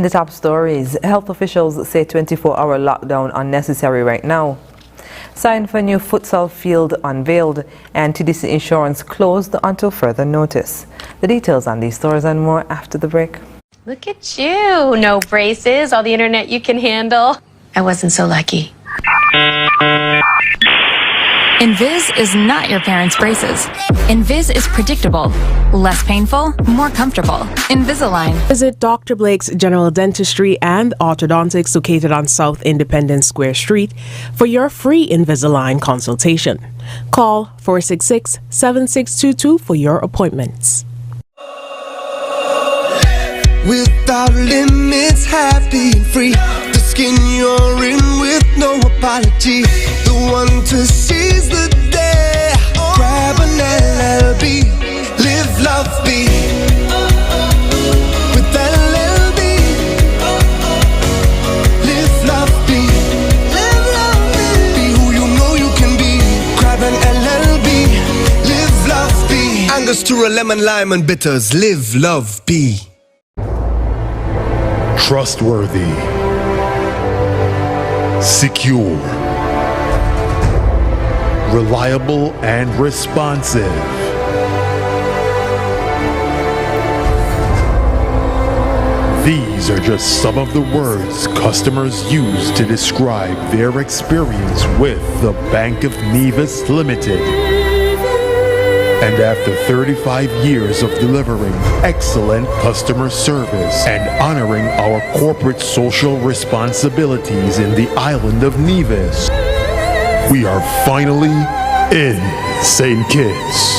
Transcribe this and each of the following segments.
In the top stories, health officials say 24-hour lockdown unnecessary right now. Sign for new futsal field unveiled, and TDC Insurance closed until further notice. The details on these stories and more after the break. Look at you. No braces, all the internet you can handle. I wasn't so lucky. Invis is not your parents' braces. Invis is predictable, less painful, more comfortable. Invisalign. Visit Dr. Blake's General Dentistry and Orthodontics located on South Independence Square Street for your free Invisalign consultation. Call 466-7622 for your appointments. Without limits, happy and free. The skin you're in with no apology. The one to seize the day. Grab an LLB. Live, love, be. With LLB. Live, love, be. Live, love, be. Be who you know you can be. Grab an LLB. Live, love, be. Angostura, lemon, lime and bitters. Live, love, be. Trustworthy, secure, reliable, and responsive. These are just some of the words customers use to describe their experience with the Bank of Nevis Limited. And after 35 years of delivering excellent customer service and honoring our corporate social responsibilities in the island of Nevis, we are finally in St. Kitts.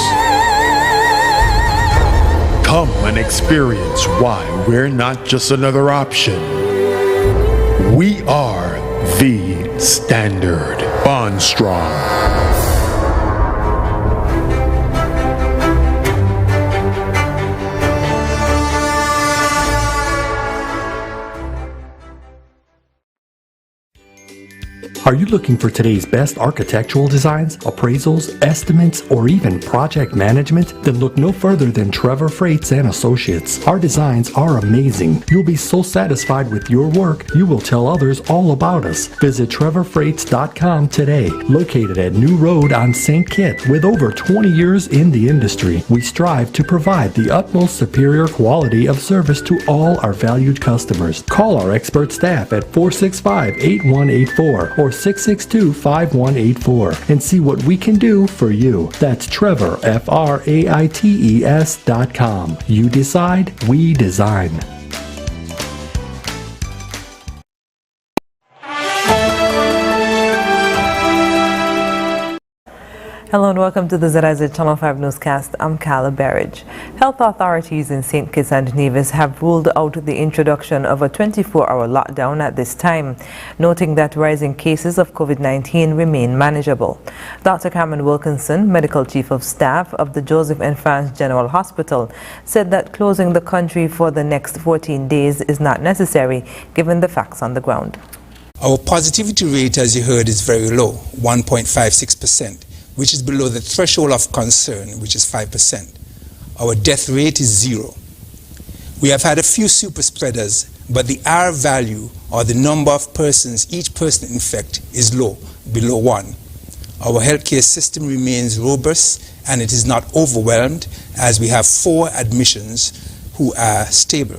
Come and experience why we're not just another option. We are the standard. Bond strong. Are you looking for today's best architectural designs, appraisals, estimates, or even project management? Then look no further than Trevor Freights and Associates. Our designs are amazing. You'll be so satisfied with your work, you will tell others all about us. Visit trevorfreights.com today. Located at New Road on St. Kitts, with over 20 years in the industry, we strive to provide the utmost superior quality of service to all our valued customers. Call our expert staff at 465-8184 or 662-5184 and see what we can do for you. That's Trevor, FRAITES.com. You decide, we design. Hello and welcome to the ZIZ Channel 5 newscast. I'm Carla Berridge. Health authorities in St. Kitts and Nevis have ruled out the introduction of a 24-hour lockdown at this time, noting that rising cases of COVID-19 remain manageable. Dr. Cameron Wilkinson, Medical Chief of Staff of the Joseph and France General Hospital, said that closing the country for the next 14 days is not necessary, given the facts on the ground. Our positivity rate, as you heard, is very low, 1.56%. which is below the threshold of concern, which is 5%. Our death rate is 0. We have had a few super spreaders, but the R value, or the number of persons each person infect, is low, below 1. Our healthcare system remains robust and it is not overwhelmed, as we have 4 admissions who are stable.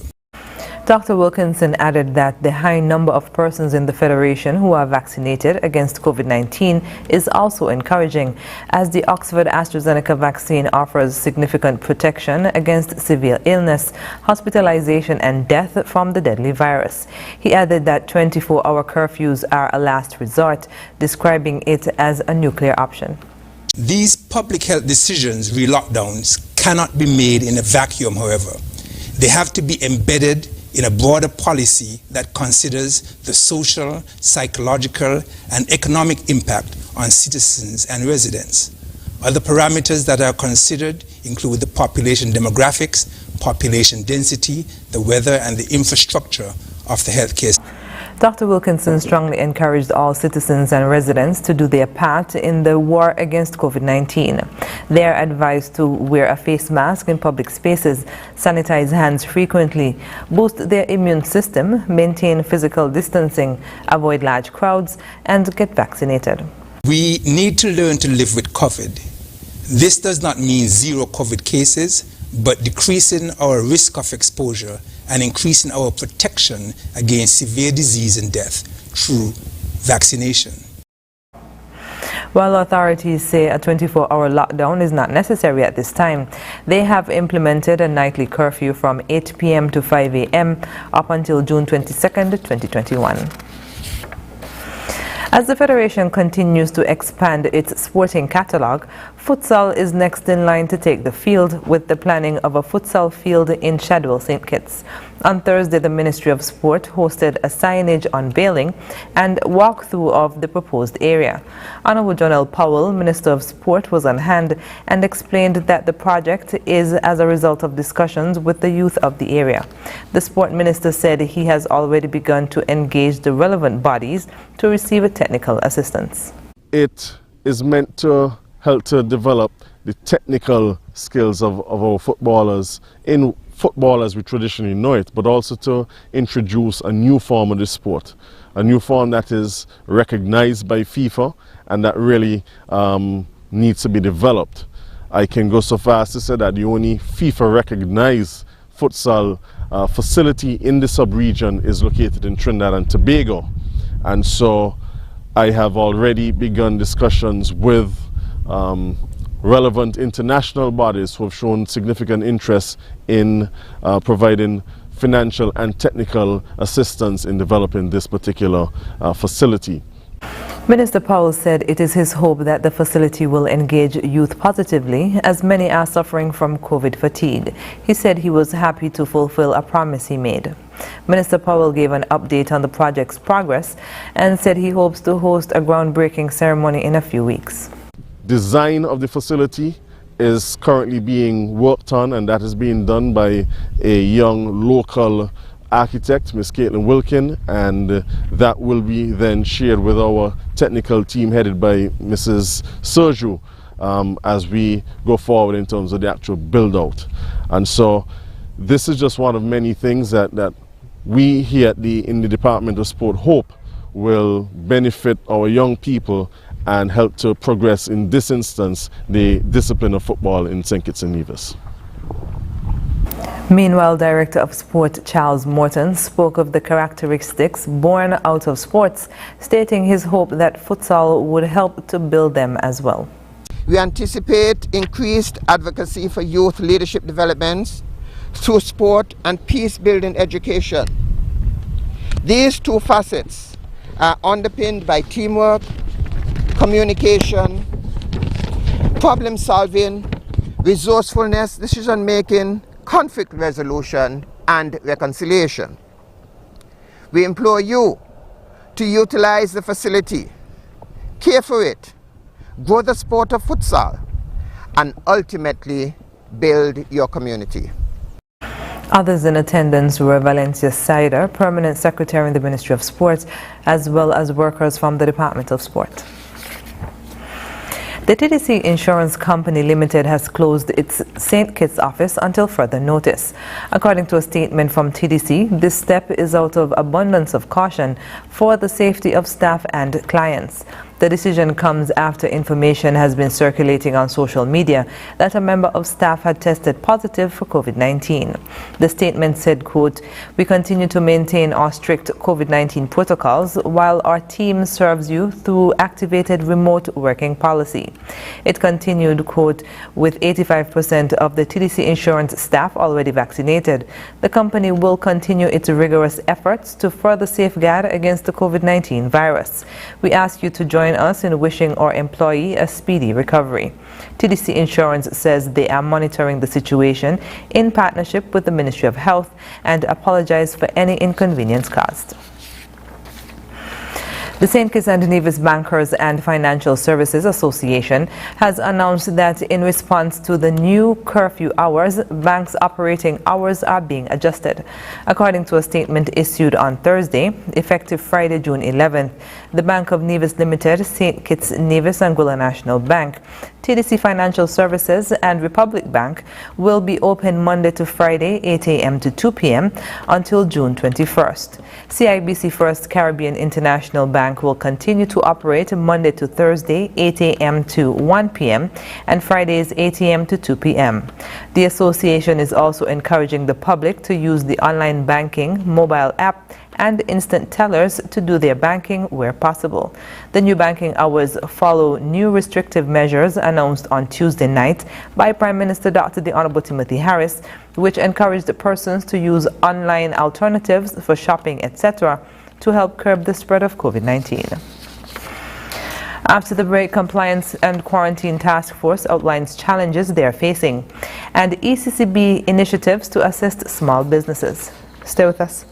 Dr. Wilkinson added that the high number of persons in the Federation who are vaccinated against COVID-19 is also encouraging, as the Oxford AstraZeneca vaccine offers significant protection against severe illness, hospitalization and death from the deadly virus. He added that 24-hour curfews are a last resort, describing it as a nuclear option. These public health decisions, re-lockdowns, cannot be made in a vacuum, however. They have to be embedded in a broader policy that considers the social, psychological, and economic impact on citizens and residents. Other parameters that are considered include the population demographics, population density, the weather, and the infrastructure of the healthcare. Dr. Wilkinson strongly encouraged all citizens and residents to do their part in the war against COVID-19. They are advised to wear a face mask in public spaces, sanitize hands frequently, boost their immune system, maintain physical distancing, avoid large crowds, and get vaccinated. We need to learn to live with COVID. This does not mean zero COVID cases, but decreasing our risk of exposure and increasing our protection against severe disease and death through vaccination. While authorities say a 24-hour lockdown is not necessary at this time, they have implemented a nightly curfew from 8 p.m. to 5 a.m. up until June 22nd, 2021. As the Federation continues to expand its sporting catalogue, futsal is next in line to take the field with the planning of a futsal field in Shadwell, St. Kitts. On Thursday, the Ministry of Sport hosted a signage unveiling and walkthrough of the proposed area. Honorable Jonelle Powell, Minister of Sport, was on hand and explained that the project is as a result of discussions with the youth of the area. The Sport Minister said he has already begun to engage the relevant bodies to receive technical assistance. It is meant to help to develop the technical skills of our footballers in football as we traditionally know it, but also to introduce a new form of the sport, a new form that is recognized by FIFA and that really needs to be developed. I can go so far as to say that the only FIFA recognized futsal facility in the sub-region is located in Trinidad and Tobago, and so I have already begun discussions with relevant international bodies who have shown significant interest in providing financial and technical assistance in developing this particular facility. Minister Powell said it is his hope that the facility will engage youth positively, as many are suffering from COVID fatigue. He said he was happy to fulfill a promise he made. Minister Powell gave an update on the project's progress and said he hopes to host a groundbreaking ceremony in a few weeks. Design of the facility is currently being worked on, and that is being done by a young local architect, Ms. Caitlin Wilkin, and that will be then shared with our technical team headed by Mrs. Sergio as we go forward in terms of the actual build out. And so this is just one of many things that we here in the Department of Sport hope will benefit our young people and help to progress, in this instance, the discipline of football in St. Kitts and Nevis. Meanwhile, Director of Sport Charles Morton spoke of the characteristics born out of sports, stating his hope that futsal would help to build them as well. We anticipate increased advocacy for youth leadership developments through sport and peace-building education. These two facets are underpinned by teamwork, communication, problem solving, resourcefulness, decision making, conflict resolution, and reconciliation. We implore you to utilize the facility, care for it, grow the sport of futsal, and ultimately build your community. Others in attendance were Valencia Sider, Permanent Secretary in the Ministry of Sport, as well as workers from the Department of Sport. The TDC Insurance Company Limited has closed its St. Kitts office until further notice. According to a statement from TDC, this step is out of abundance of caution for the safety of staff and clients. The decision comes after information has been circulating on social media that a member of staff had tested positive for COVID-19. The statement said, quote, "We continue to maintain our strict COVID-19 protocols while our team serves you through activated remote working policy." It continued, quote, "With 85% of the TDC insurance staff already vaccinated, the company will continue its rigorous efforts to further safeguard against the COVID-19 virus. We ask you to join us in wishing our employee a speedy recovery." TDC Insurance says they are monitoring the situation in partnership with the Ministry of Health and apologize for any inconvenience caused. The St. Kitts and Nevis Bankers and Financial Services Association has announced that in response to the new curfew hours, banks' operating hours are being adjusted. According to a statement issued on Thursday, effective Friday, June 11th, the Bank of Nevis Limited, St. Kitts Nevis Anguilla National Bank, TDC Financial Services and Republic Bank will be open Monday to Friday, 8 a.m. to 2 p.m. until June 21st. CIBC First Caribbean International Bank will continue to operate Monday to Thursday, 8 a.m. to 1 p.m. and Fridays, 8 a.m. to 2 p.m. The association is also encouraging the public to use the online banking, mobile app, and instant tellers to do their banking where possible. The new banking hours follow new restrictive measures announced on Tuesday night by Prime Minister Dr. The Honorable Timothy Harris, which encouraged persons to use online alternatives for shopping, etc., to help curb the spread of COVID-19. After the break, Compliance and Quarantine Task Force outlines challenges they are facing and ECCB initiatives to assist small businesses. Stay with us.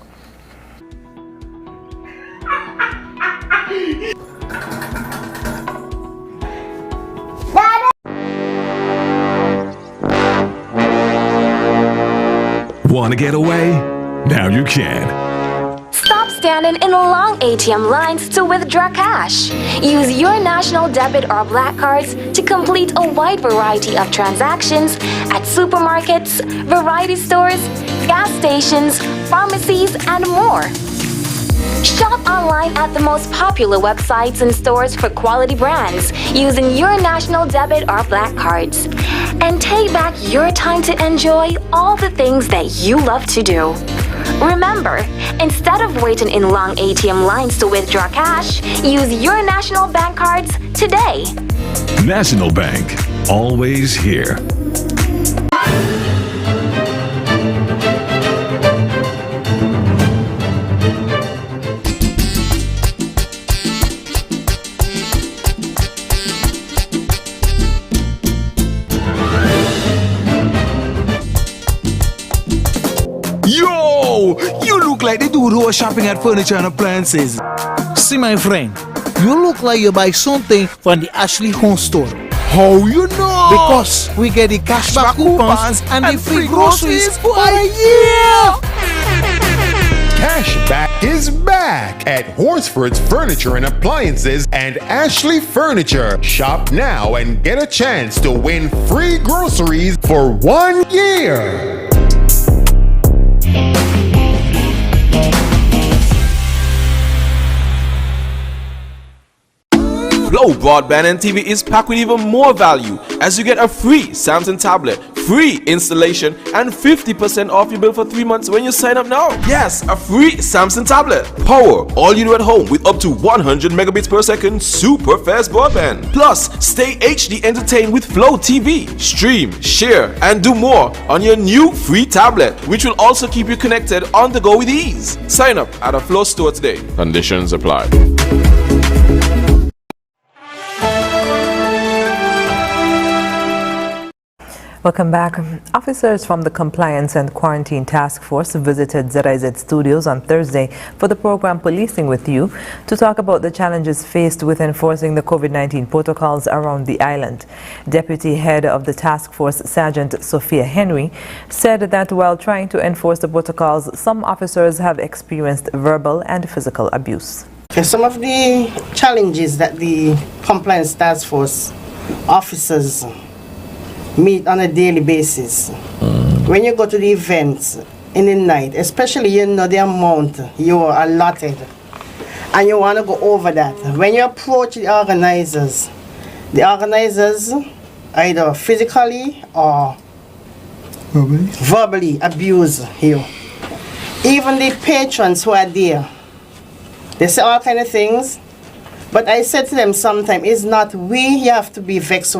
Want to get away? Now you can. Stop standing in long ATM lines to withdraw cash. Use your national debit or black cards to complete a wide variety of transactions at supermarkets, variety stores, gas stations, pharmacies, and more. Shop online at the most popular websites and stores for quality brands using your national debit or black cards. And take back your time to enjoy all the things that you love to do. Remember, instead of waiting in long ATM lines to withdraw cash, use your national bank cards today. National Bank, always here. Yo! You look like the dude who was shopping at furniture and appliances. See, my friend, you look like you buy something from the Ashley Home Store. How you know? Because we get the cashback coupons and the free groceries for a year! Cashback is back at Horsford's Furniture and Appliances and Ashley Furniture. Shop now and get a chance to win free groceries for 1 year. Glow Broadband and TV is packed with even more value as you get a free Samsung tablet, free installation, and 50% off your bill for 3 months when you sign up now. Yes, a free Samsung tablet. Power all you do at home with up to 100 megabits per second super fast broadband. Plus, stay HD entertained with Flow TV. Stream, share, and do more on your new free tablet, which will also keep you connected on the go with ease. Sign up at a Flow store today. Conditions apply. Welcome back. Officers from the Compliance and Quarantine Task Force visited ZIZ Studios on Thursday for the program Policing with You to talk about the challenges faced with enforcing the COVID-19 protocols around the island. Deputy Head of the Task Force, Sergeant Sophia Henry, said that while trying to enforce the protocols, some officers have experienced verbal and physical abuse. Some of the challenges that the Compliance Task Force officers meet on a daily basis. When you go to the events in the night, especially you know the amount you are allotted and you want to go over that. When you approach the organizers either physically or verbally abuse you. Even the patrons who are there, they say all kind of things, but I said to them sometimes, it's not we you have to be vexed.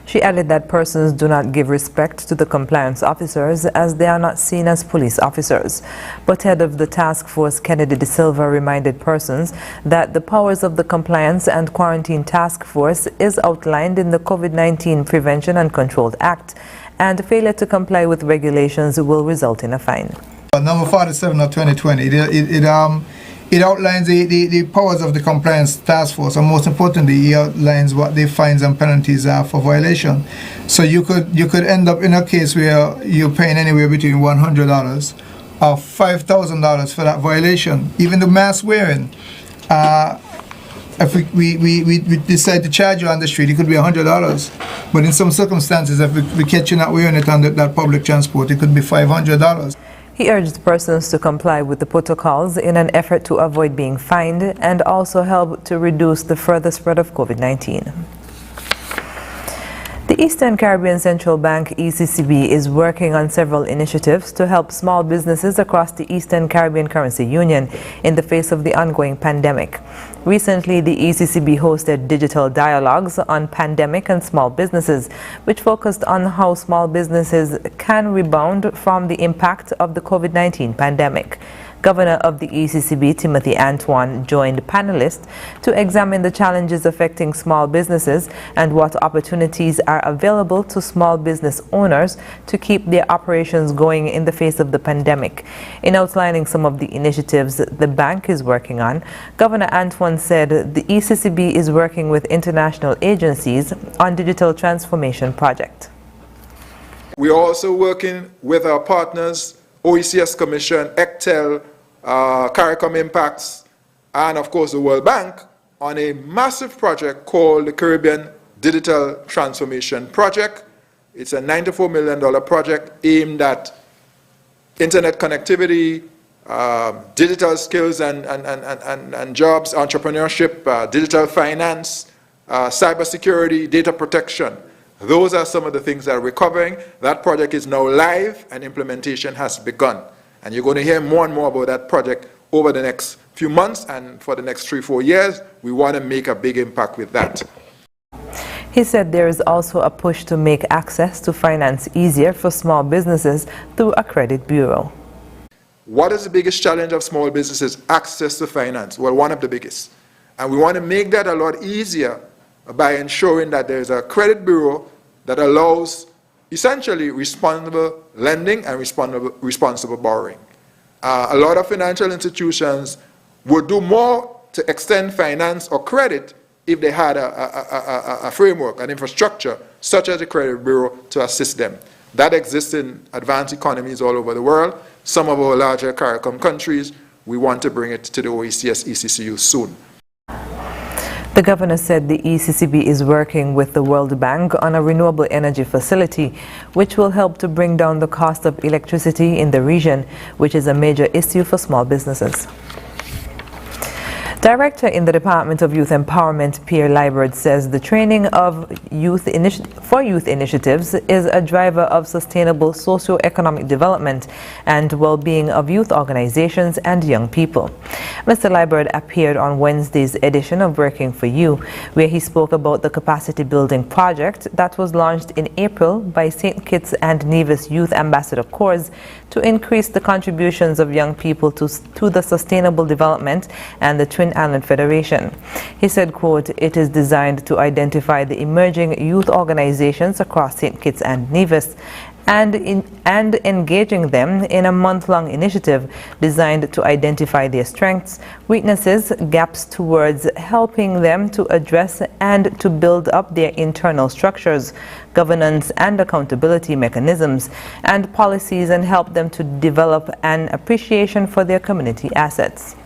She added that persons do not give respect to the compliance officers as they are not seen as police officers. But head of the task force, Kennedy De Silva, reminded persons that the powers of the Compliance and Quarantine Task Force is outlined in the COVID-19 Prevention and Control Act, and failure to comply with regulations will result in a fine. Number 47 of 2020, It outlines the powers of the compliance task force, and most importantly, it outlines what the fines and penalties are for violation. So you could end up in a case where you're paying anywhere between $100 or $5,000 for that violation. Even the mask wearing, if we decide to charge you on the street, it could be $100. But in some circumstances, if we catch you not wearing it on that public transport, it could be $500. He urged persons to comply with the protocols in an effort to avoid being fined and also help to reduce the further spread of COVID-19. The Eastern Caribbean Central Bank, ECCB, is working on several initiatives to help small businesses across the Eastern Caribbean Currency Union in the face of the ongoing pandemic. Recently, the ECCB hosted digital dialogues on pandemic and small businesses, which focused on how small businesses can rebound from the impact of the COVID-19 pandemic. Governor of the ECCB, Timothy Antoine, joined panelists to examine the challenges affecting small businesses and what opportunities are available to small business owners to keep their operations going in the face of the pandemic. In outlining some of the initiatives the bank is working on, Governor Antoine said the ECCB is working with international agencies on digital transformation project. We are also working with our partners, OECS Commission, ECTEL, CARICOM Impacts, and of course the World Bank on a massive project called the Caribbean Digital Transformation Project. It's a $94 million project aimed at internet connectivity, digital skills and jobs, entrepreneurship, digital finance, cybersecurity, data protection. Those are some of the things that we're covering. That project is now live and implementation has begun. And you're going to hear more and more about that project over the next few months, and for the next 3-4 years, we want to make a big impact with that. He said there is also a push to make access to finance easier for small businesses through a credit bureau. What is the biggest challenge of small businesses? Access to finance. Well, one of the biggest. And we want to make that a lot easier by ensuring that there is a credit bureau that allows essentially responsible lending and responsible borrowing. A lot of financial institutions would do more to extend finance or credit if they had a framework, an infrastructure, such as a credit bureau to assist them. That exists in advanced economies all over the world. Some of our larger CARICOM countries, we want to bring it to the OECS ECCU soon. The governor said the ECCB is working with the World Bank on a renewable energy facility, which will help to bring down the cost of electricity in the region, which is a major issue for small businesses. Director in the Department of Youth Empowerment, Pierre Liebert, says the training of youth initiatives is a driver of sustainable socio-economic development and well-being of youth organizations and young people. Mr. Liebert appeared on Wednesday's edition of Working for You, where he spoke about the capacity building project that was launched in April by St. Kitts and Nevis Youth Ambassador Corps to increase the contributions of young people to the sustainable development and the Twin Island Federation. He said, quote, "It is designed to identify the emerging youth organizations across St. Kitts and Nevis and engaging them in a month-long initiative designed to identify their strengths, weaknesses, gaps towards helping them to address and to build up their internal structures, governance and accountability mechanisms, and policies, and help them to develop an appreciation for their community assets."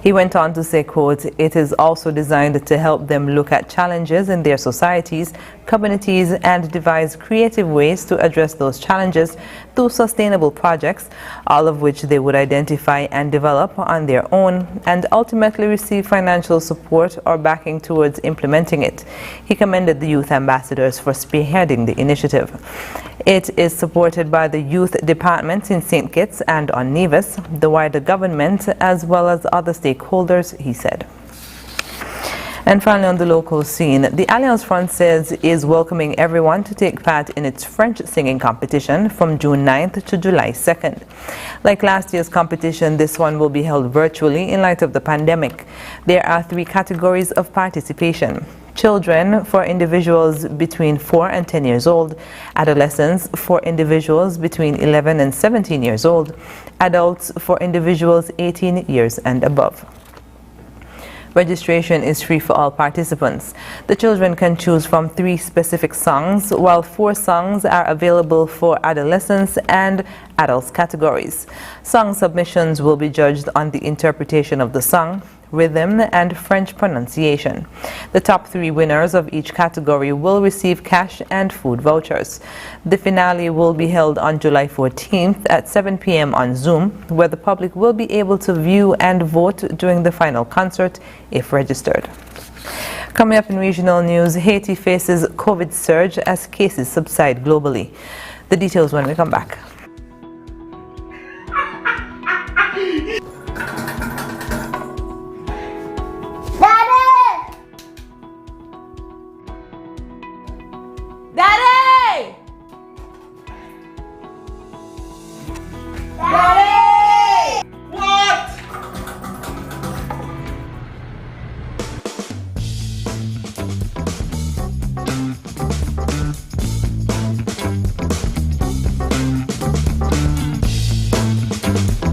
He went on to say, quote, "It is also designed to help them look at challenges in their societies, communities, and devise creative ways to address those challenges through sustainable projects, all of which they would identify and develop on their own, and ultimately receive financial support or backing towards implementing it." He commended the youth ambassadors for spearheading the initiative. It is supported by the youth departments in St. Kitts and on Nevis, the wider government, as well as other stakeholders, he said. And finally, on the local scene, the Alliance Française is welcoming everyone to take part in its French singing competition from June 9th to July 2nd. Like last year's competition, this one will be held virtually in light of the pandemic. There are 3 categories of participation: children for individuals between 4 and 10 years old, adolescents for individuals between 11 and 17 years old, adults for individuals 18 years and above. Registration is free for all participants. The children can choose from 3 specific songs, while 4 songs are available for adolescents and adults categories. Song submissions will be judged on the interpretation of the song, rhythm, and French pronunciation. The top 3 winners of each category will receive cash and food vouchers. The finale will be held on July 14th at 7 p.m. on Zoom, where the public will be able to view and vote during the final concert if registered. Coming up in regional news, Haiti faces COVID surge as cases subside globally. The details when we come back. Daddy! Daddy! What?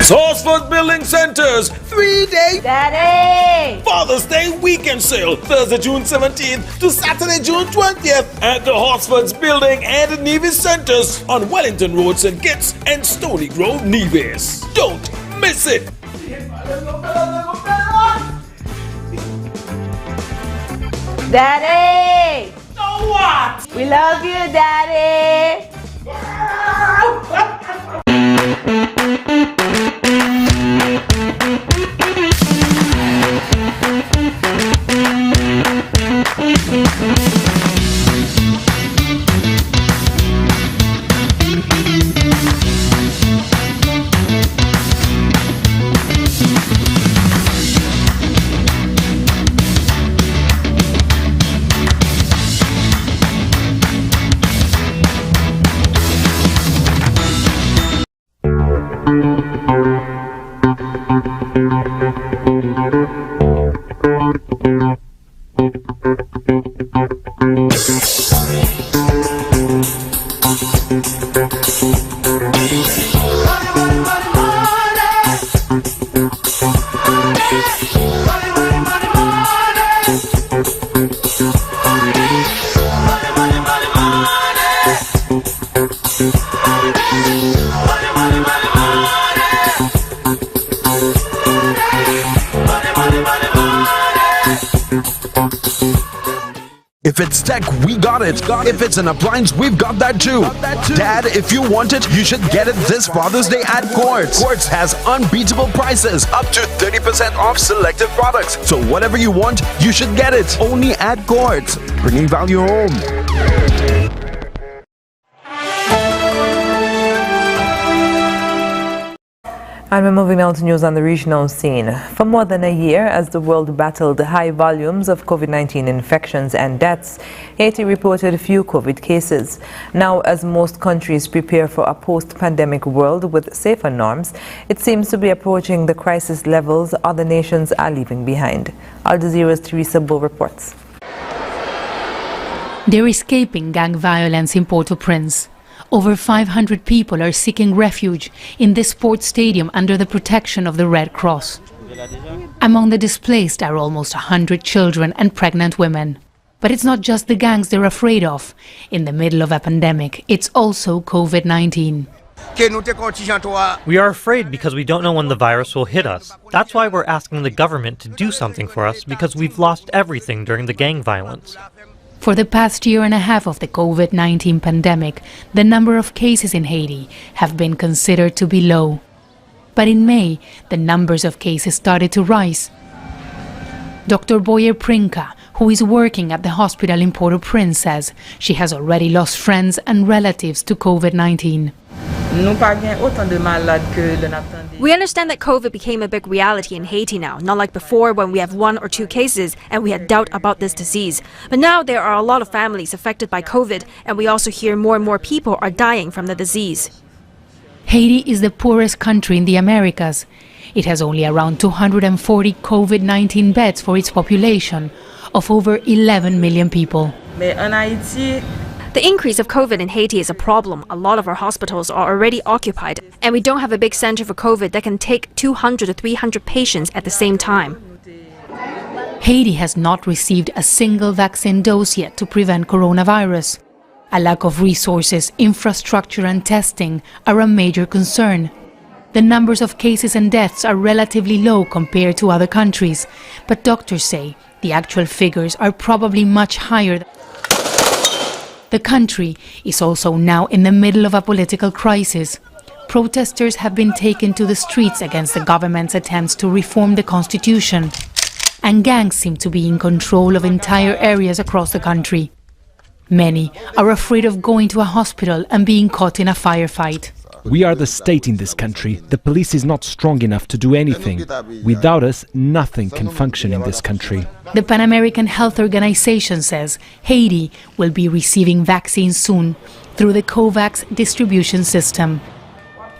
Sourceford Building Centers 3-day Daddy! Father's Day weekend sale, Thursday, June 17th to Saturday, June 20th at the Horsford's Building and the Nevis Centers on Wellington Road, St. Kitts and Stony Grove, Nevis. Don't miss it! Daddy! So what? We love you, Daddy! If it's tech, we got it. If it's an appliance, we've got that too. Dad, if you want it, you should get it this Father's Day at Quartz. Quartz has unbeatable prices, up to 30% off selected products. So whatever you want, you should get it. Only at Quartz, bringing value home. And we're moving now to news on the regional scene. For more than a year, as the world battled high volumes of COVID-19 infections and deaths, Haiti reported few COVID cases. Now, as most countries prepare for a post-pandemic world with safer norms, it seems to be approaching the crisis levels other nations are leaving behind. Al Jazeera's Teresa Bo reports. They're escaping gang violence in Port-au-Prince. Over 500 people are seeking refuge in this sports stadium under the protection of the Red Cross. Among the displaced are almost 100 children and pregnant women. But it's not just the gangs they're afraid of. In the middle of a pandemic, it's also COVID-19. We are afraid because we don't know when the virus will hit us. That's why we're asking the government to do something for us, because we've lost everything during the gang violence. For the past year and a half of the COVID-19 pandemic, the number of cases in Haiti have been considered to be low. But in May, the numbers of cases started to rise. Dr. Boyer Prinka, who is working at the hospital in Port-au-Prince, says she has already lost friends and relatives to COVID-19. We understand that COVID became a big reality in Haiti now, not like before when we have 1 or 2 cases and we had doubt about this disease. But now there are a lot of families affected by COVID, and we also hear more and more people are dying from the disease. Haiti is the poorest country in the Americas. It has only around 240 COVID-19 beds for its population of over 11 million people. The increase of COVID in Haiti is a problem. A lot of our hospitals are already occupied, and we don't have a big center for COVID that can take 200 to 300 patients at the same time. Haiti has not received a single vaccine dose yet to prevent coronavirus. A lack of resources, infrastructure and testing are a major concern. The numbers of cases and deaths are relatively low compared to other countries, but doctors say the actual figures are probably much higher. The country is also now in the middle of a political crisis. Protesters have been taken to the streets against the government's attempts to reform the constitution, and gangs seem to be in control of entire areas across the country. Many are afraid of going to a hospital and being caught in a firefight. We are the state in this country. The police is not strong enough to do anything. Without us, nothing can function in this country. The Pan American Health Organization says Haiti will be receiving vaccines soon through the COVAX distribution system.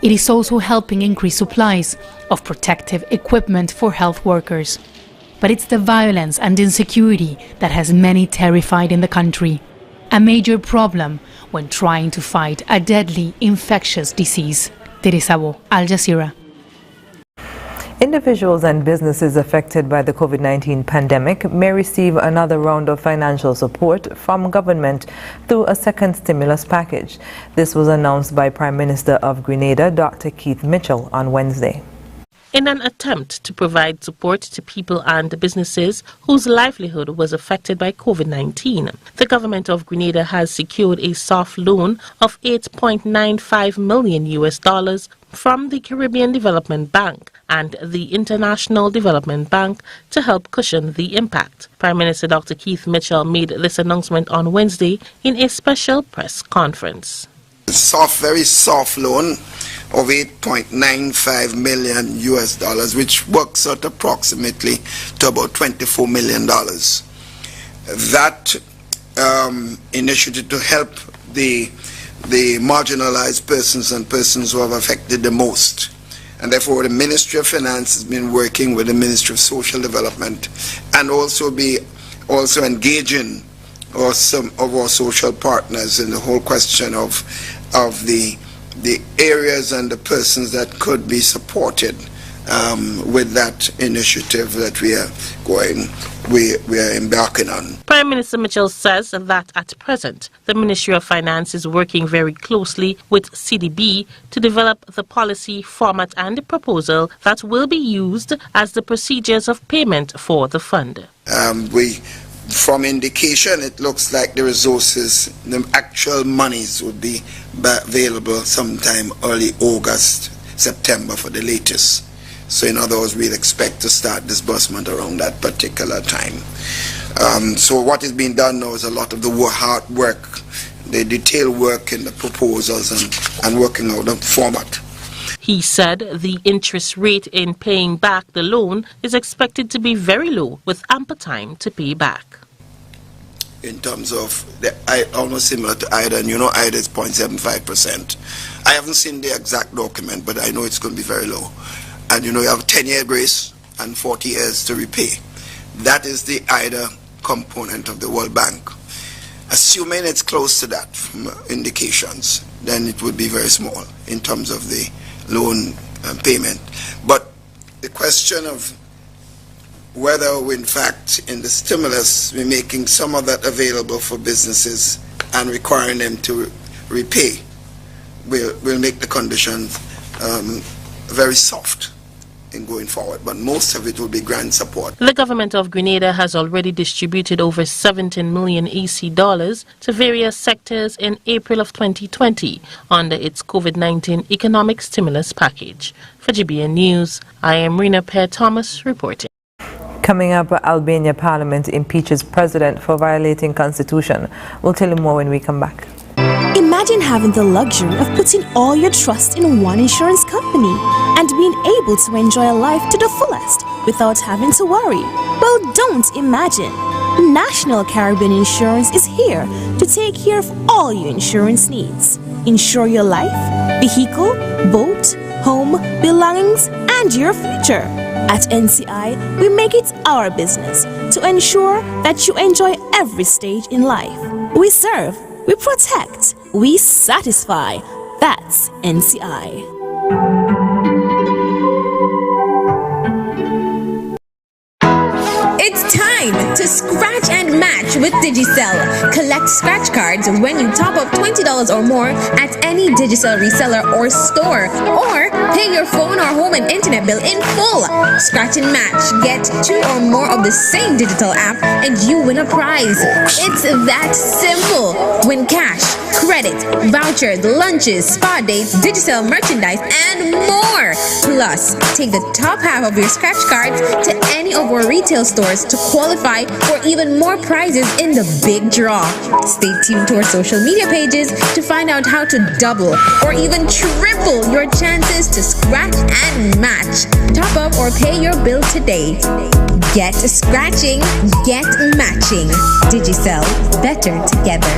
It is also helping increase supplies of protective equipment for health workers. But it's the violence and insecurity that has many terrified in the country. A major problem when trying to fight a deadly infectious disease. Teresa Bo, Al Jazeera. Individuals and businesses affected by the COVID-19 pandemic may receive another round of financial support from government through a second stimulus package. This was announced by Prime Minister of Grenada, Dr. Keith Mitchell, on Wednesday. In an attempt to provide support to people and businesses whose livelihood was affected by COVID-19, the government of Grenada has secured a soft loan of $8.95 million from the Caribbean Development Bank and the International Development Bank to help cushion the impact. Prime Minister Dr. Keith Mitchell made this announcement on Wednesday in a special press conference. Very soft loan of $8.95 million, which works out approximately to about $24 million. That initiative to help the marginalized persons and persons who have affected the most. And therefore the Ministry of Finance has been working with the Ministry of Social Development and also engaging some of our social partners in the whole question of the areas and the persons that could be supported with that initiative that we are embarking on. Prime Minister Mitchell says that at present, the Ministry of Finance is working very closely with CDB to develop the policy, format and the proposal that will be used as the procedures of payment for the fund. From indication, it looks like the resources, the actual monies would be available sometime early August, September for the latest. So in other words, we'd expect to start disbursement around that particular time. So what is being done now is a lot of the hard work, the detailed work in the proposals and working out the format. He said the interest rate in paying back the loan is expected to be very low, with ample time to pay back. In terms of almost similar to IDA, and you know IDA is 0.75%. I haven't seen the exact document, but I know it's going to be very low. And you know you have a 10-year grace and 40 years to repay. That is the IDA component of the World Bank. Assuming it's close to that from indications, then it would be very small in terms of the loan payment. But the question of whether in fact in the stimulus we're making some of that available for businesses and requiring them to repay will make the conditions very soft in going forward, but most of it will be grant support. The government of Grenada has already distributed over 17 million AC dollars to various sectors in April of 2020 under its COVID-19 economic stimulus package. For GBN News, I am Rena Pear-Thomas reporting. Coming up, Albania Parliament impeaches President for violating Constitution. We'll tell you more when we come back. Imagine having the luxury of putting all your trust in one insurance company and being able to enjoy life to the fullest without having to worry. Well, don't imagine. National Caribbean Insurance is here to take care of all your insurance needs. Insure your life, vehicle, boat, home, belongings, and your future. At NCI, we make it our business to ensure that you enjoy every stage in life. We serve, we protect, we satisfy. That's NCI. It's time to scratch and match with Digicel. Collect scratch cards when you top up $20 or more at any Digicel reseller or store, or pay your phone or home and internet bill in full. Scratch and match. Get 2 or more of the same digital app and you win a prize. It's that simple. Win cash, credit, vouchers, lunches, spa dates, Digicel merchandise, and more. Plus, take the top half of your scratch cards to any of our retail stores to qualify for even more prizes in the big draw. Stay tuned to our social media pages to find out how to double or even triple your chances to scratch and match. Top up or pay your bill today. Get scratching, get matching. Digicel, better together.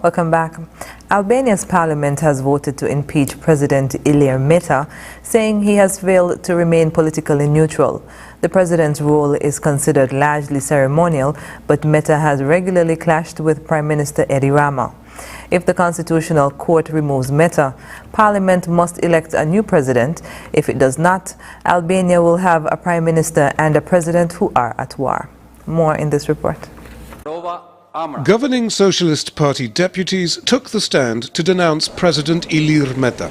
Welcome back. Albania's parliament has voted to impeach President Ilir Meta, saying he has failed to remain politically neutral. The president's role is considered largely ceremonial, but Meta has regularly clashed with Prime Minister Edi Rama. If the Constitutional Court removes Meta, Parliament must elect a new president. If it does not, Albania will have a Prime Minister and a president who are at war. More in this report. Governing Socialist Party deputies took the stand to denounce President Ilir Meta.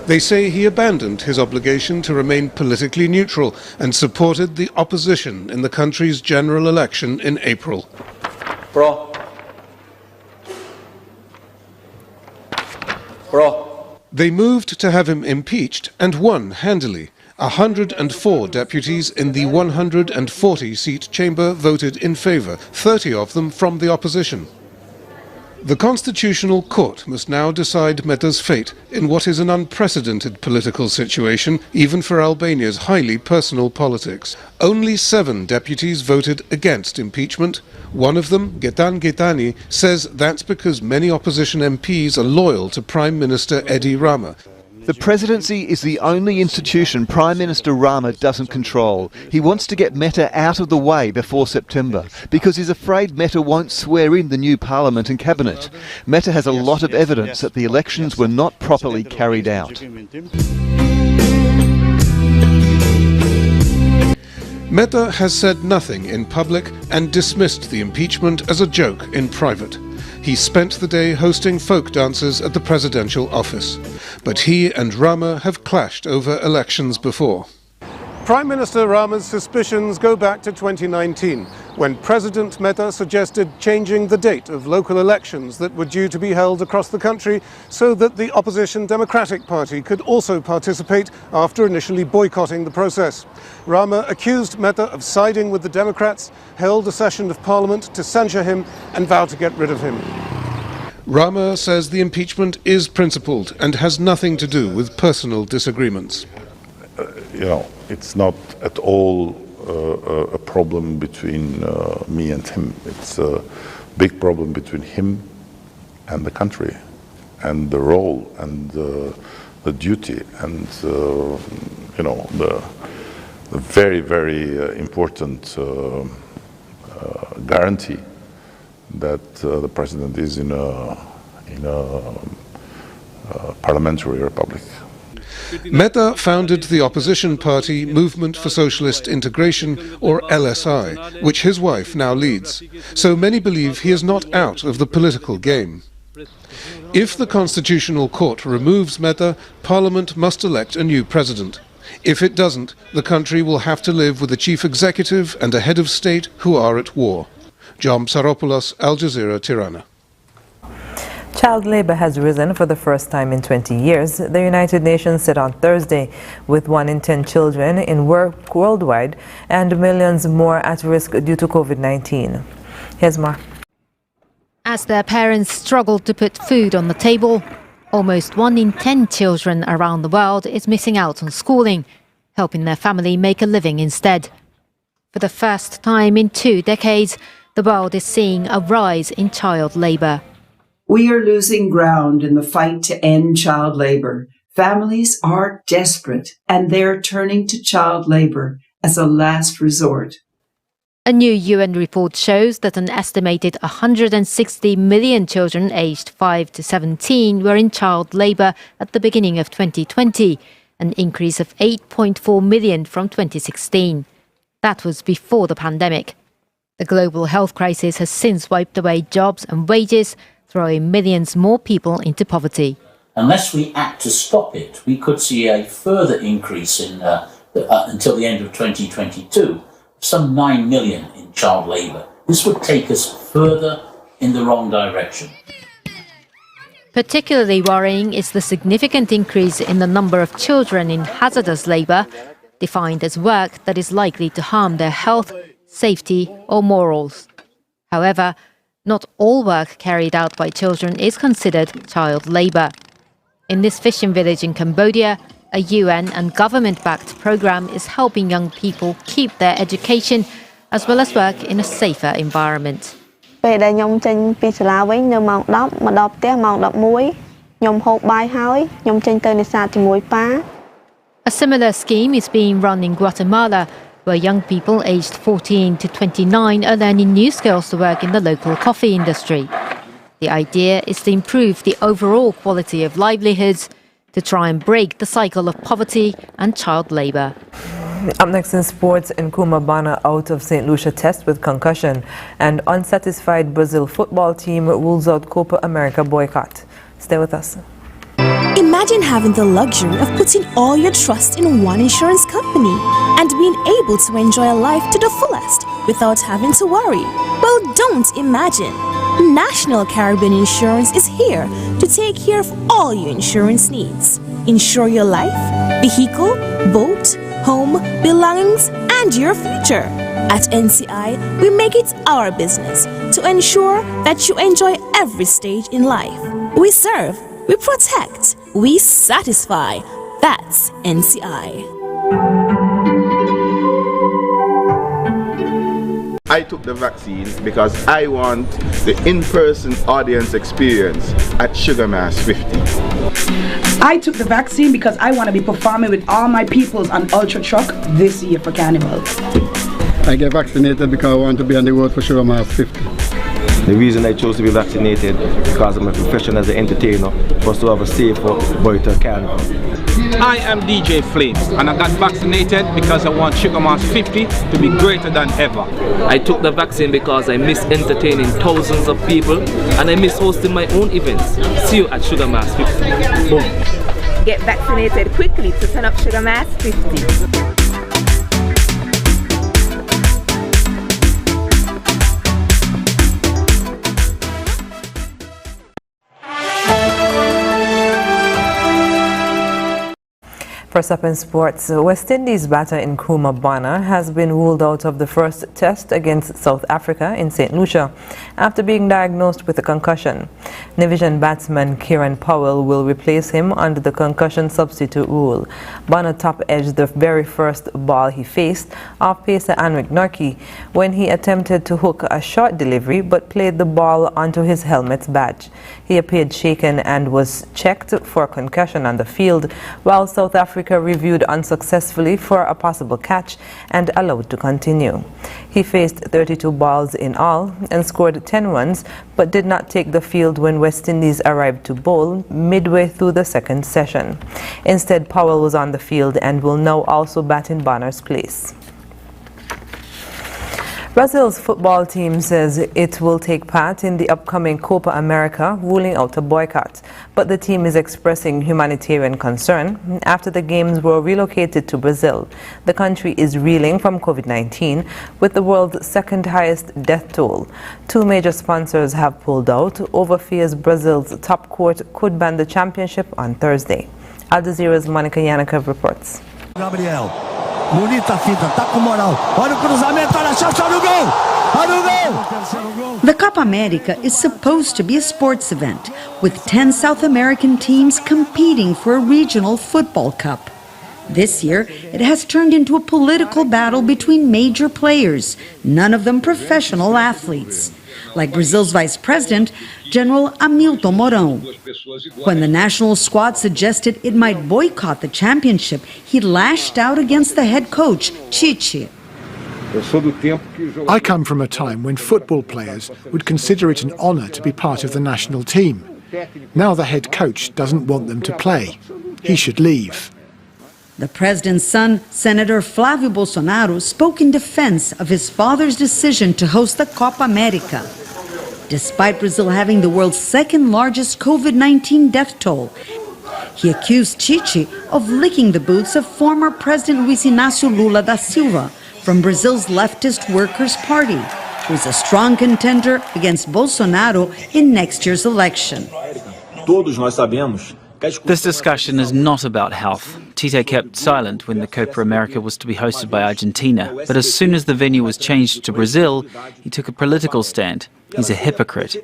They say he abandoned his obligation to remain politically neutral and supported the opposition in the country's general election in April. They moved to have him impeached and won handily. 104 deputies in the 140-seat chamber voted in favour, 30 of them from the opposition. The Constitutional Court must now decide Meta's fate in what is an unprecedented political situation, even for Albania's highly personal politics. Only 7 deputies voted against impeachment. One of them, Getan Getani, says that's because many opposition MPs are loyal to Prime Minister Edi Rama. The presidency is the only institution Prime Minister Rama doesn't control. He wants to get Meta out of the way before September because he's afraid Meta won't swear in the new parliament and cabinet. Meta has a lot of evidence that the elections were not properly carried out. Meta has said nothing in public and dismissed the impeachment as a joke in private. He spent the day hosting folk dances at the presidential office. But he and Rama have clashed over elections before. Prime Minister Rama's suspicions go back to 2019, when President Meta suggested changing the date of local elections that were due to be held across the country so that the opposition Democratic Party could also participate after initially boycotting the process. Rama accused Meta of siding with the Democrats, held a session of Parliament to censure him and vowed to get rid of him. Rama says the impeachment is principled and has nothing to do with personal disagreements. It's not at all a problem between me and him. It's a big problem between him and the country, and the role and the duty and the very, very important guarantee that the president is in a parliamentary republic. Meta founded the opposition party Movement for Socialist Integration, or LSI, which his wife now leads. So many believe he is not out of the political game. If the Constitutional Court removes Meta, Parliament must elect a new president. If it doesn't, the country will have to live with a chief executive and a head of state who are at war. John Psaropoulos, Al Jazeera, Tirana. Child labor has risen for the first time in 20 years, the United Nations said on Thursday, with 1 in 10 children in work worldwide and millions more at risk due to COVID-19. Here's more. As their parents struggle to put food on the table, almost 1 in 10 children around the world is missing out on schooling, helping their family make a living instead. For the first time in 2 decades, the world is seeing a rise in child labor. We are losing ground in the fight to end child labor. Families are desperate, and they're turning to child labor as a last resort. A new UN report shows that an estimated 160 million children aged 5 to 17 were in child labor at the beginning of 2020, an increase of 8.4 million from 2016. That was before the pandemic. The global health crisis has since wiped away jobs and wages, throwing millions more people into poverty. Unless we act to stop it, we could see a further increase in until the end of 2022, some 9 million in child labour. This would take us further in the wrong direction. Particularly worrying is the significant increase in the number of children in hazardous labour, defined as work that is likely to harm their health, safety or morals. However, not all work carried out by children is considered child labour. In this fishing village in Cambodia, a UN and government-backed programme is helping young people keep their education as well as work in a safer environment. A similar scheme is being run in Guatemala, where young people aged 14 to 29 are learning new skills to work in the local coffee industry. The idea is to improve the overall quality of livelihoods, to try and break the cycle of poverty and child labour. Up next in sports, Nkrumah Bana out of St. Lucia test with concussion, and unsatisfied Brazil football team rules out Copa America boycott. Stay with us. Imagine having the luxury of putting all your trust in one insurance company and being able to enjoy a life to the fullest without having to worry. Well, don't imagine. National Caribbean Insurance is here to take care of all your insurance needs. Insure your life, vehicle, boat, home, belongings, and your future. At NCI, we make it our business to ensure that you enjoy every stage in life. We serve, we protect, we satisfy. That's NCI. I took the vaccine because I want the in-person audience experience at Sugar Mass 50. I took the vaccine because I want to be performing with all my peoples on Ultra Truck this year for Carnival. I get vaccinated because I want to be on the road for Sugar Mass 50. The reason I chose to be vaccinated because of my profession as an entertainer was to have a safer Boyta Carnival. I am DJ Flames and I got vaccinated because I want Sugar Mass 50 to be greater than ever. I took the vaccine because I miss entertaining thousands of people and I miss hosting my own events. See you at Sugar Mass 50. Boom. Get vaccinated quickly to turn up Sugar Mass 50. First up in sports, West Indies batter Nkrumah Bana has been ruled out of the first test against South Africa in St. Lucia after being diagnosed with a concussion. Division batsman Kieran Powell will replace him under the concussion substitute rule. Bana top-edged the very first ball he faced off pacer Anric Norkie when he attempted to hook a short delivery but played the ball onto his helmet's badge. He appeared shaken and was checked for concussion on the field, while South Africa reviewed unsuccessfully for a possible catch and allowed to continue. He faced 32 balls in all and scored 10 runs, but did not take the field when West Indies arrived to bowl midway through the second session. Instead, Powell was on the field and will now also bat in Bana's place. Brazil's football team says it will take part in the upcoming Copa America, ruling out a boycott. But the team is expressing humanitarian concern after the games were relocated to Brazil. The country is reeling from COVID-19 with the world's second highest death toll. Two major sponsors have pulled out over fears Brazil's top court could ban the championship on Thursday. Al Jazeera's Monica Yanikov reports. Gabriel. Bonita fita, tá com moral. Olha o cruzamento, olha a chance, olha o gol! Olha o gol! The Copa America is supposed to be a sports event, with 10 South American teams competing for a regional football cup. This year, it has turned into a political battle between major players, none of them professional athletes, like Brazil's Vice President, General Hamilton Mourão. When the national squad suggested it might boycott the championship, he lashed out against the head coach, Tite. I come from a time when football players would consider it an honour to be part of the national team. Now the head coach doesn't want them to play. He should leave. The president's son, Senator Flávio Bolsonaro, spoke in defense of his father's decision to host the Copa America. Despite Brazil having the world's second largest COVID-19 death toll, he accused Tite of licking the boots of former President Luiz Inácio Lula da Silva from Brazil's leftist Workers' Party, who is a strong contender against Bolsonaro in next year's election. This discussion is not about health. Tite kept silent when the Copa America was to be hosted by Argentina, but as soon as the venue was changed to Brazil, he took a political stand. He's a hypocrite.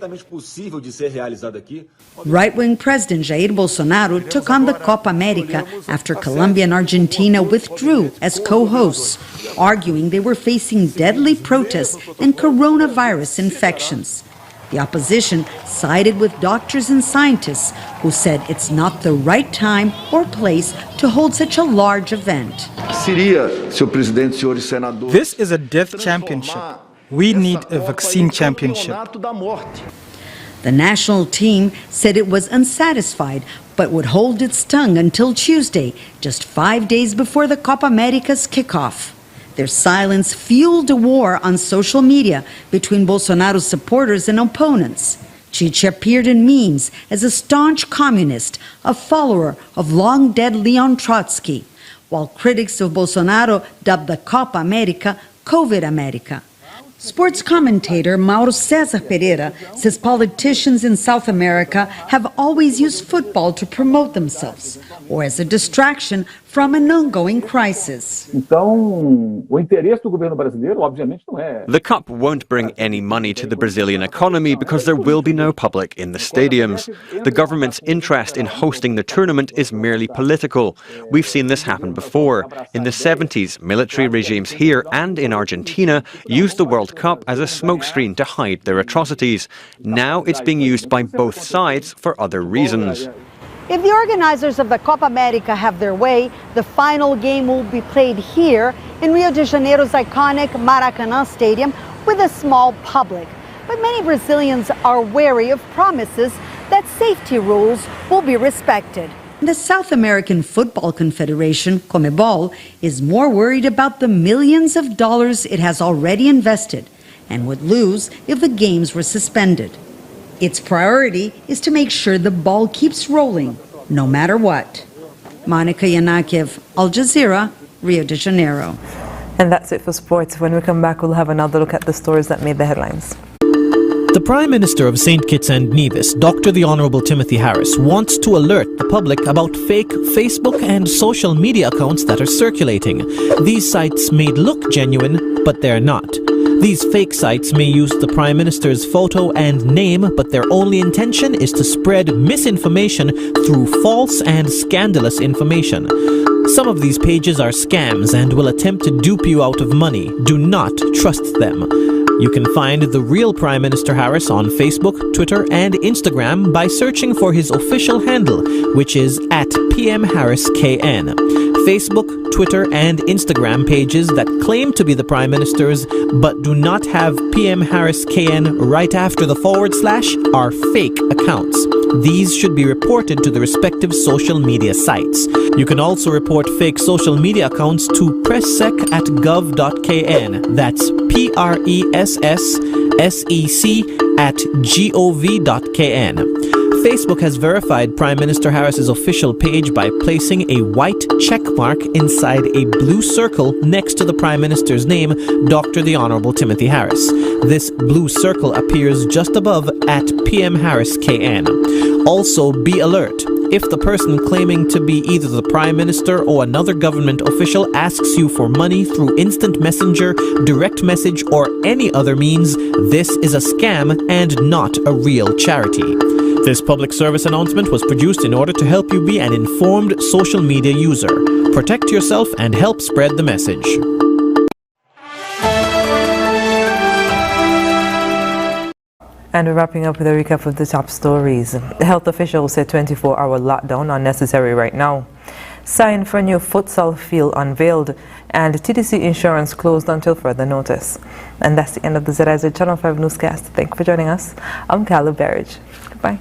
Right-wing President Jair Bolsonaro took on the Copa America after Colombia and Argentina withdrew as co-hosts, arguing they were facing deadly protests and coronavirus infections. The opposition sided with doctors and scientists who said it's not the right time or place to hold such a large event. This is a death championship. We need a vaccine championship. The national team said it was unsatisfied but would hold its tongue until Tuesday, just 5 days before the Copa America's kickoff. Their silence fueled a war on social media between Bolsonaro's supporters and opponents. Tite appeared in memes as a staunch communist, a follower of long-dead Leon Trotsky, while critics of Bolsonaro dubbed the Copa America COVID America. Sports commentator Mauro César Pereira says politicians in South America have always used football to promote themselves or as a distraction from an ongoing crisis. The Cup won't bring any money to the Brazilian economy because there will be no public in the stadiums. The government's interest in hosting the tournament is merely political. We've seen this happen before. In the 70s, military regimes here and in Argentina used the World Cup as a smokescreen to hide their atrocities. Now it's being used by both sides for other reasons. If the organizers of the Copa America have their way, the final game will be played here in Rio de Janeiro's iconic Maracanã Stadium with a small public. But many Brazilians are wary of promises that safety rules will be respected. The South American Football Confederation, CONMEBOL, is more worried about the millions of dollars it has already invested and would lose if the games were suspended. Its priority is to make sure the ball keeps rolling, no matter what. Monica Yanikov, Al Jazeera, Rio de Janeiro. And that's it for sports. When we come back, we'll have another look at the stories that made the headlines. The Prime Minister of St. Kitts and Nevis, Dr. the Honourable Timothy Harris, wants to alert the public about fake Facebook and social media accounts that are circulating. These sites may look genuine, but they're not. These fake sites may use the Prime Minister's photo and name, but their only intention is to spread misinformation through false and scandalous information. Some of these pages are scams and will attempt to dupe you out of money. Do not trust them. You can find the real Prime Minister Harris on Facebook, Twitter, and Instagram by searching for his official handle, which is @PMHarrisKN. Facebook, Twitter, and Instagram pages that claim to be the Prime Minister's but do not have PM Harris KN right after the / are fake accounts. These should be reported to the respective social media sites. You can also report fake social media accounts to presssec@gov.kn. That's PRESSEC@gov.kn. Facebook has verified Prime Minister Harris's official page by placing a white check mark inside a blue circle next to the Prime Minister's name, Dr. the Honorable Timothy Harris. This blue circle appears just above at PM Harris KN. Also, be alert. If the person claiming to be either the Prime Minister or another government official asks you for money through instant messenger, direct message, or any other means, this is a scam and not a real charity. This public service announcement was produced in order to help you be an informed social media user. Protect yourself and help spread the message. And we're wrapping up with a recap of the top stories. Health officials say 24-hour lockdown unnecessary right now. Sign for new futsal field unveiled, and TDC insurance closed until further notice. And that's the end of the ZIZ Channel 5 newscast. Thank you for joining us. I'm Carla Berridge. Goodbye.